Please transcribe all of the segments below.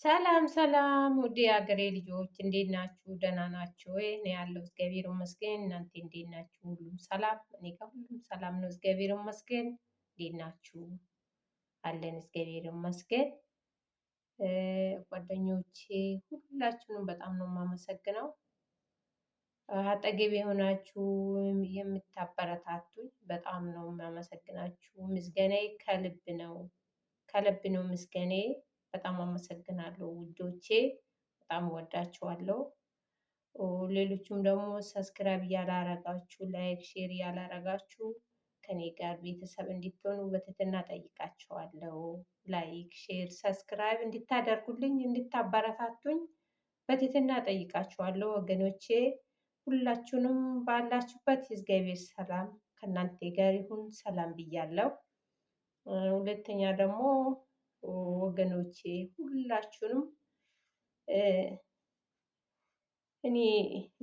ሰላም ሰላም ውድ የሀገሬ ልጆች እንዴት ናችሁ? ደህና ናችሁ ወይ? እኔ ያለው እግዚአብሔር ይመስገን። እናንተ እንዴት ናችሁ? ሁሉም ሰላም? እኔ ጋር ሁሉም ሰላም ነው፣ እግዚአብሔር ይመስገን። እንዴት ናችሁ? አለን እግዚአብሔር ይመስገን። ጓደኞቼ ሁላችሁንም በጣም ነው የማመሰግነው። አጠገቤ የሆናችሁ የምታበረታቱኝ በጣም ነው የማመሰግናችሁ። ምስጋናዬ ከልብ ነው፣ ከልብ ነው ምስጋናዬ። በጣም አመሰግናለሁ ውዶቼ፣ በጣም ወዳችኋለሁ። ሌሎቹም ደግሞ ሰብስክራይብ እያላረጋችሁ ላይክ፣ ሼር እያላረጋችሁ ከኔ ጋር ቤተሰብ እንድትሆኑ በትህትና ጠይቃችኋለሁ። ላይክ፣ ሼር፣ ሰብስክራይብ እንድታደርጉልኝ እንድታበረታቱኝ በትህትና ጠይቃችኋለሁ ወገኖቼ። ሁላችሁንም ባላችሁበት የእግዚአብሔር ሰላም ከእናንተ ጋር ይሁን። ሰላም ብያለሁ። ሁለተኛ ደግሞ ወገኖቼ ሁላችሁንም እኔ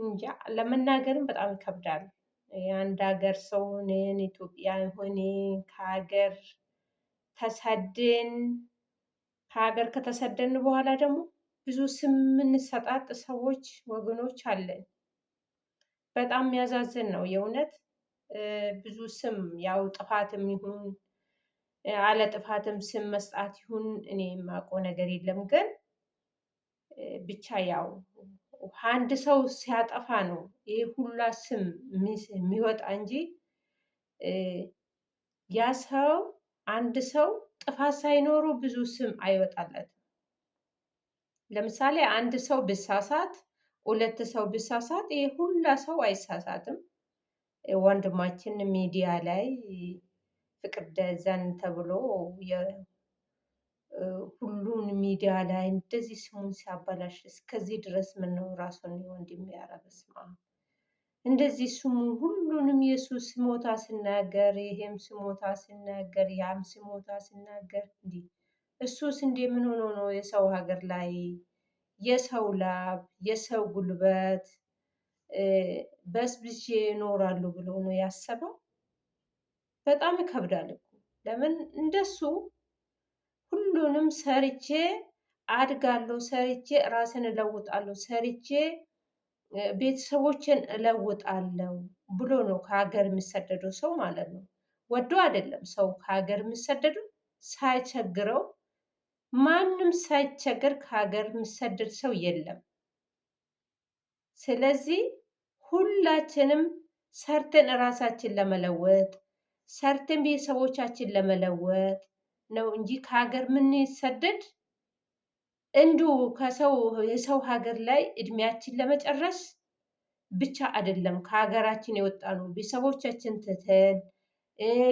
እንጃ ለመናገርም በጣም ይከብዳል። የአንድ ሀገር ሰው ነን፣ ኢትዮጵያ ሆኔ ከሀገር ተሰደን ከሀገር ከተሰደን በኋላ ደግሞ ብዙ ስም የምንሰጣጥ ሰዎች ወገኖች አለን። በጣም የሚያሳዝን ነው የእውነት። ብዙ ስም ያው ጥፋትም ይሁን አለ ጥፋትም ስም መስጣት ይሁን እኔ የማውቀው ነገር የለም። ግን ብቻ ያው አንድ ሰው ሲያጠፋ ነው ይሄ ሁላ ስም የሚወጣ እንጂ ያ ሰው አንድ ሰው ጥፋት ሳይኖረው ብዙ ስም አይወጣለትም። ለምሳሌ አንድ ሰው ብሳሳት፣ ሁለት ሰው ብሳሳት ይሄ ሁላ ሰው አይሳሳትም። ወንድማችን ሚዲያ ላይ ፍቅር ደዘን ተብሎ ሁሉን ሚዲያ ላይ እንደዚህ ስሙን ሲያበላሽ እስከዚህ ድረስ ምን ነው ራሱን ወንድም ያረበስማ እንደዚህ ስሙ ሁሉንም የሱስ ስሞታ ሲናገር ይሄም ስሞታ ሲናገር ያም ስሞታ ሲናገር እንዲህ እሱስ እንዴ ምን ሆኖ ነው የሰው ሀገር ላይ የሰው ላብ የሰው ጉልበት በስብሼ እኖራሉ ብሎ ነው ያሰበው? በጣም ይከብዳል እኮ። ለምን እንደሱ ሁሉንም ሰርቼ አድጋለሁ፣ ሰርቼ ራስን እለውጣለሁ፣ ሰርቼ ቤተሰቦችን እለውጣለሁ ብሎ ነው ከሀገር የሚሰደደው ሰው ማለት ነው። ወዶ አይደለም ሰው ከሀገር የሚሰደደው ሳይቸግረው፣ ማንም ሳይቸገር ከሀገር የሚሰደድ ሰው የለም። ስለዚህ ሁላችንም ሰርተን ራሳችን ለመለወጥ ሰርተን ቤተሰቦቻችን ለመለወጥ ነው እንጂ ከሀገር የምንሰደድ እንዲሁ የሰው ሀገር ላይ እድሜያችን ለመጨረስ ብቻ አይደለም ከሀገራችን የወጣ ነው። ቤተሰቦቻችን ትተን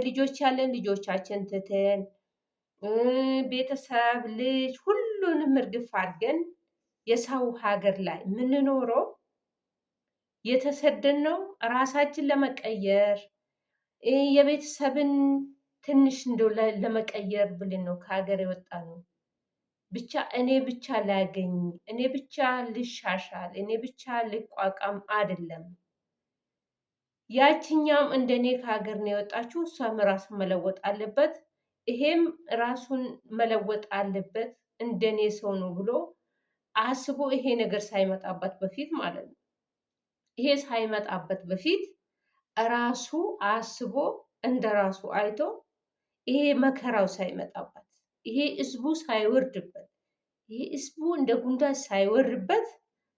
ልጆች ያለን ልጆቻችን ትተን ቤተሰብ ልጅ ሁሉንም እርግፍ አድርገን የሰው ሀገር ላይ የምንኖረው የተሰደድነው ራሳችን ለመቀየር የቤተሰብን ትንሽ እንደው ለመቀየር ብለን ነው ከሀገር የወጣ ነው። ብቻ እኔ ብቻ ላገኝ፣ እኔ ብቻ ልሻሻል፣ እኔ ብቻ ልቋቋም አይደለም። ያችኛም እንደኔ ከሀገር ነው የወጣችው፣ እሷም ራሱን መለወጥ አለበት፣ ይሄም ራሱን መለወጥ አለበት እንደኔ ሰው ነው ብሎ አስቦ ይሄ ነገር ሳይመጣበት በፊት ማለት ነው። ይሄ ሳይመጣበት በፊት ራሱ አስቦ እንደ ራሱ አይቶ ይሄ መከራው ሳይመጣበት ይሄ ህዝቡ ሳይወርድበት ይሄ ህዝቡ እንደ ጉንዳን ሳይወርድበት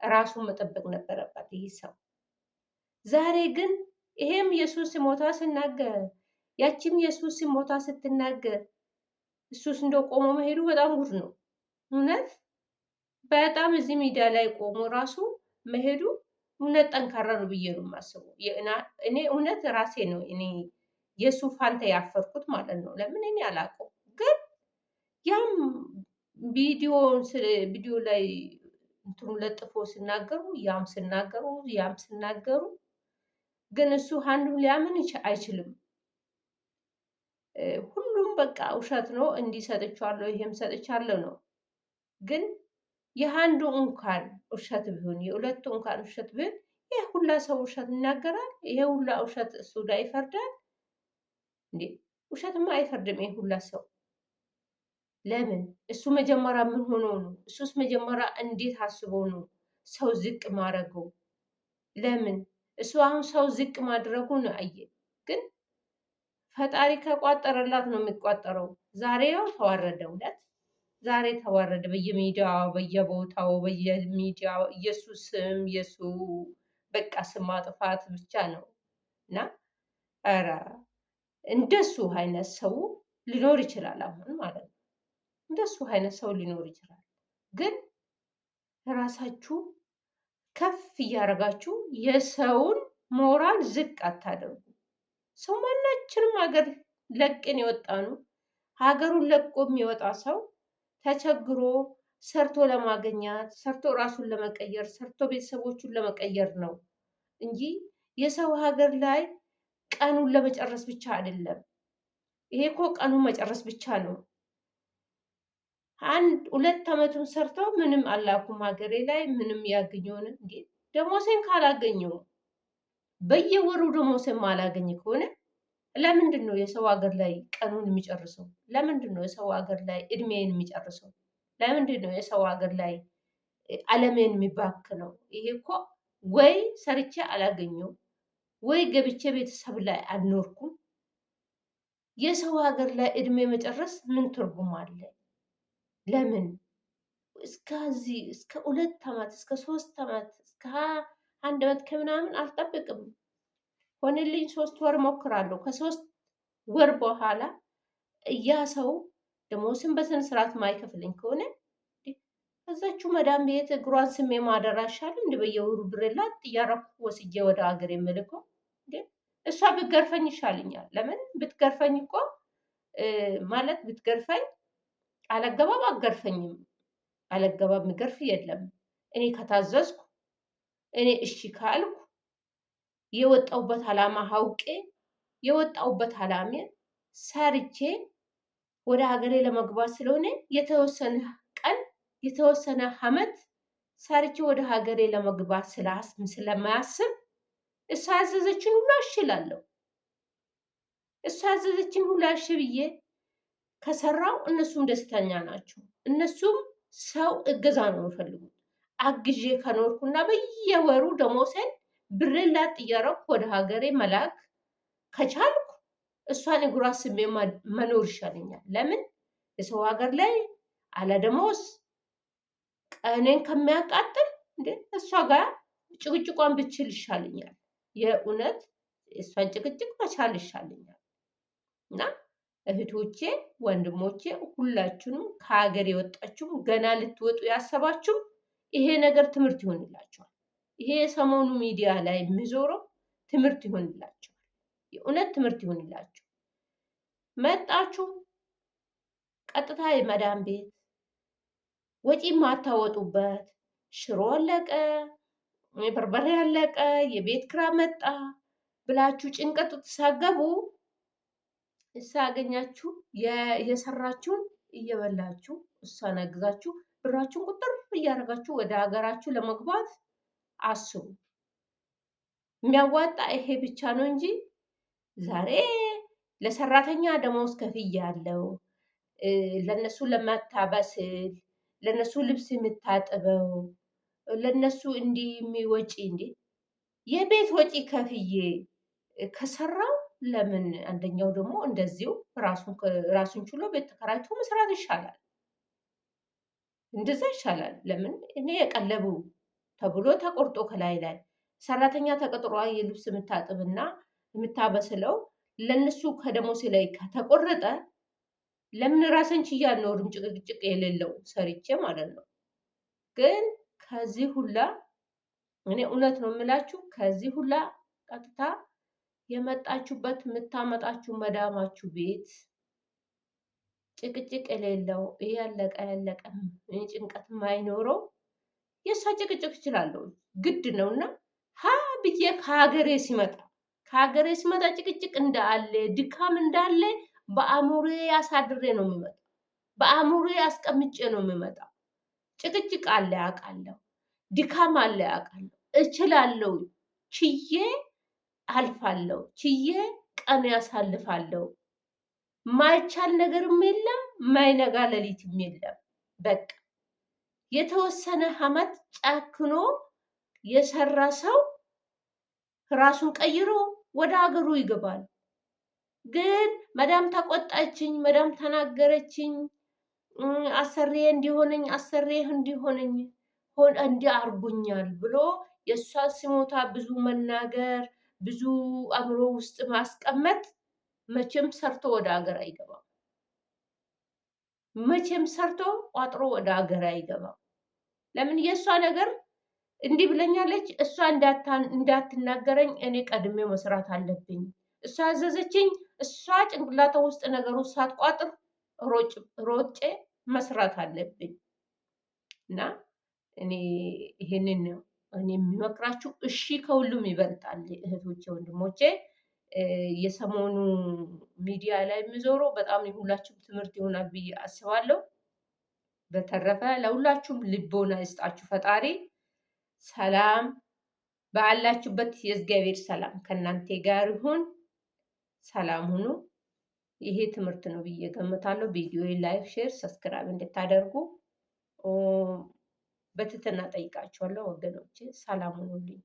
ራሱን መጠበቅ ነበረበት ይህ ሰው። ዛሬ ግን ይሄም ኢየሱስ ሞታ ሲናገር ያቺም ኢየሱስ ሞታ ስትናገር እሱስ እንደው ቆሞ መሄዱ በጣም ጉድ ነው እውነት። በጣም እዚህ ሚዲያ ላይ ቆሞ ራሱ መሄዱ እውነት ጠንካራ ነው ብዬ ነው የማስበው። እኔ እውነት ራሴ ነው እኔ የሱ ፋንታ ያፈርኩት ማለት ነው። ለምን እኔ አላውቀውም። ግን ያም ቪዲዮ ላይ እንትኑ ለጥፎ ሲናገሩ ያም ሲናገሩ ግን እሱ አንዱ ሊያምን አይችልም። ሁሉም በቃ ውሸት ነው፣ እንዲህ ሰጥቻለሁ ይሄም ሰጥቻለሁ ነው። ግን የአንዱ እንኳን ውሸት ቢሆን የሁለቱ እንኳን ውሸት ቢሆን ይሄ ሁላ ሰው ውሸት ይናገራል? ይሄ ሁላ ውሸት እሱ ላይ ይፈርዳል እንዴ? ውሸትማ አይፈርድም ይሄ ሁላ ሰው። ለምን? እሱ መጀመሪያ ምን ሆኖ ነው? እሱስ መጀመሪያ እንዴት አስቦ ነው ሰው ዝቅ ማድረገው? ለምን? እሱ አሁን ሰው ዝቅ ማድረጉን አየ። ግን ፈጣሪ ከቋጠረላት ነው የሚቋጠረው። ዛሬ ያው ተዋረደ፣ እውነት ዛሬ ተዋረደ። በየሚዲያው በየቦታው በየሚዲያው ኢየሱስ ስም የሱ በቃ ስም ማጥፋት ብቻ ነው እና ኧረ እንደሱ አይነት ሰው ሊኖር ይችላል አሁን ማለት ነው። እንደሱ አይነት ሰው ሊኖር ይችላል። ግን ራሳችሁ ከፍ እያደረጋችሁ የሰውን ሞራል ዝቅ አታደርጉ። ሰው ማናችንም ሀገር ለቅን የወጣ ነው። ሀገሩን ለቆ የሚወጣ ሰው ተቸግሮ ሰርቶ ለማገኛት ሰርቶ ራሱን ለመቀየር ሰርቶ ቤተሰቦቹን ለመቀየር ነው እንጂ የሰው ሀገር ላይ ቀኑን ለመጨረስ ብቻ አይደለም። ይሄ እኮ ቀኑን መጨረስ ብቻ ነው። አንድ 2 ዓመቱን ሰርተው ምንም አላኩም ሀገሬ ላይ ምንም ያገኘውን እንዴ ደሞሴን ካላገኘው በየወሩ ደሞሴን ማላገኝ ከሆነ ለምንድን ነው የሰው ሀገር ላይ ቀኑን የሚጨርሰው? ለምንድን ነው የሰው ሀገር ላይ እድሜን የሚጨርሰው? ለምንድን ነው የሰው ሀገር ላይ አለሜን የሚባክነው? ይሄ እኮ ወይ ሰርቼ አላገኘው ወይ ገብቼ ቤተሰብ ላይ አልኖርኩም። የሰው ሀገር ላይ እድሜ መጨረስ ምን ትርጉም አለ? ለምን እስከዚህ እስከ 2 ዓመት እስከ 3 ዓመት እስከ 1 ዓመት ከምናምን አልጠብቅም። ሆነልኝ 3 ወር ሞክራለሁ። ከ3 ወር በኋላ ያ ሰው ደሞዝን በስነ ስርዓት ማይከፍለኝ ከሆነ እዛችሁ መዳም ቤት እግሯን ስሜ ማደር አይሻልም? እንደ በየወሩ ብር ላጥ እያረኩ ወስጄ ወደ ሀገር የምልከው እንዴ? እሷ ብትገርፈኝ ይሻልኛል። ለምን ብትገርፈኝ እኮ ማለት ብትገርፈኝ አለገባብ አትገርፈኝም። አለገባብ የሚገርፍ የለም። እኔ ከታዘዝኩ እኔ እሺ ካልኩ የወጣውበት አላማ አውቄ የወጣውበት አላማ ሰርቼ ወደ ሀገሬ ለመግባት ስለሆነ የተወሰነ ቀን የተወሰነ አመት ሰርቼ ወደ ሀገሬ ለመግባት ስለማያስብ እሷ ያዘዘችን ሁሉ እሽላለሁ። እሷ ያዘዘችን ሁሉ እሺ ብዬ ከሰራው እነሱም ደስተኛ ናቸው። እነሱም ሰው እገዛ ነው የሚፈልጉት። አግዤ ከኖርኩና በየወሩ ደሞሴን ብሬን ላጥ እያረኩ ወደ ሀገሬ መላክ ከቻልኩ እሷን እግሯ ስሜ መኖር ይሻለኛል። ለምን የሰው ሀገር ላይ አለ ደሞዝ ቀኔን ከሚያቃጥል እንዴ እሷ ጋር ጭቅጭቋን ብችል ይሻለኛል። የእውነት እሷን ጭቅጭቅ መቻል ይሻለኛል። እና እህቶቼ ወንድሞቼ ሁላችሁንም ከሀገር የወጣችሁም ገና ልትወጡ ያሰባችሁ ይሄ ነገር ትምህርት ይሆንላችኋል። ይሄ የሰሞኑ ሚዲያ ላይ የሚዞረው ትምህርት ይሆንላችኋል። የእውነት ትምህርት ይሆንላችሁ። መጣችሁ ቀጥታ የመዳም ቤት ወጪ ማታወጡበት ሽሮ አለቀ፣ በርበሬ አለቀ፣ የቤት ኪራይ መጣ ብላችሁ ጭንቀት ተሳገቡ። እሷ ያገኛችሁ የሰራችሁን እየበላችሁ እሷን አግዛችሁ ብራችሁን ቁጥር እያደረጋችሁ ወደ ሀገራችሁ ለመግባት አስቡ። የሚያዋጣ ይሄ ብቻ ነው እንጂ ዛሬ ለሰራተኛ ደሞዝ ከፍያለሁ፣ ለነሱ ለማታበስል፣ ለነሱ ልብስ የምታጥበው፣ ለነሱ እንዲህ የሚወጪ እንዴ የቤት ወጪ ከፍዬ ከሰራው ለምን አንደኛው ደግሞ እንደዚሁ ራሱን ችሎ ቤት ተከራይቶ መስራት ይሻላል። እንደዛ ይሻላል። ለምን እኔ የቀለቡ ተብሎ ተቆርጦ ከላይ ላይ ሰራተኛ ተቀጥሯ የልብስ የምታጥብና የምታበስለው ለነሱ ከደሞሴ ላይ ከተቆረጠ ለምን ራስን ችዬ አልኖርም? ጭቅጭቅ የሌለው ሰርቼ ማለት ነው። ግን ከዚህ ሁላ እኔ እውነት ነው የምላችሁ ከዚህ ሁላ ቀጥታ የመጣችሁበት የምታመጣችሁ መዳማችሁ ቤት ጭቅጭቅ የሌለው ይሄ ያለቀ ጭንቀት የማይኖረው የእሷ ጭቅጭቅ እችላለሁ ግድ ነውና ሀ ብዬ ከሀገሬ ሲመጣ ጭቅጭቅ እንዳለ ድካም እንዳለ በአእምሮዬ አሳድሬ ነው የሚመጣ። በአእምሮዬ አስቀምጬ ነው የሚመጣ። ጭቅጭቅ አለ ያውቃለሁ፣ ድካም አለ ያውቃለሁ፣ እችላለሁ፣ ችዬ አልፋለሁ፣ ችዬ ቀን ያሳልፋለሁ። ማይቻል ነገርም የለም፣ ማይነጋ ሌሊትም የለም። በቃ የተወሰነ አመት ጨክኖ የሰራ ሰው ራሱን ቀይሮ ወደ ሀገሩ ይገባል። ግን መዳም ተቆጣችኝ፣ መዳም ተናገረችኝ፣ አሰሬ እንዲሆነኝ አሰሬ እንዲሆነኝ እንዲህ አርጉኛል ብሎ የእሷ ስሞታ ብዙ መናገር ብዙ አእምሮ ውስጥ ማስቀመጥ መቼም ሰርቶ ወደ ሀገር አይገባም። መቼም ሰርቶ ቋጥሮ ወደ ሀገር አይገባም። ለምን? የእሷ ነገር እንዲህ ብለኛለች፣ እሷ እንዳትናገረኝ እኔ ቀድሜ መስራት አለብኝ። እሷ ያዘዘችኝ፣ እሷ ጭንቅላቷ ውስጥ ነገሩ ሳትቋጥር ሮጬ መስራት አለብኝ። እና እኔ ይሄንን ነው እኔ የሚመክራችሁ። እሺ ከሁሉም ይበልጣል እህቶቼ፣ ወንድሞቼ። የሰሞኑ ሚዲያ ላይ የሚዞረው በጣም የሁላችሁም ትምህርት ይሆናል ብዬ አስባለሁ። በተረፈ ለሁላችሁም ልቦና ይስጣችሁ ፈጣሪ። ሰላም ባላችሁበት የእግዚአብሔር ሰላም ከእናንተ ጋር ይሁን። ሰላም ሁኑ። ይሄ ትምህርት ነው ብዬ ገምታለሁ። ቪዲዮ ላይክ፣ ሼር፣ ሰብስክራይብ እንድታደርጉ በትህትና ጠይቃችኋለሁ ወገኖቼ። ሰላም ሁኑልኝ።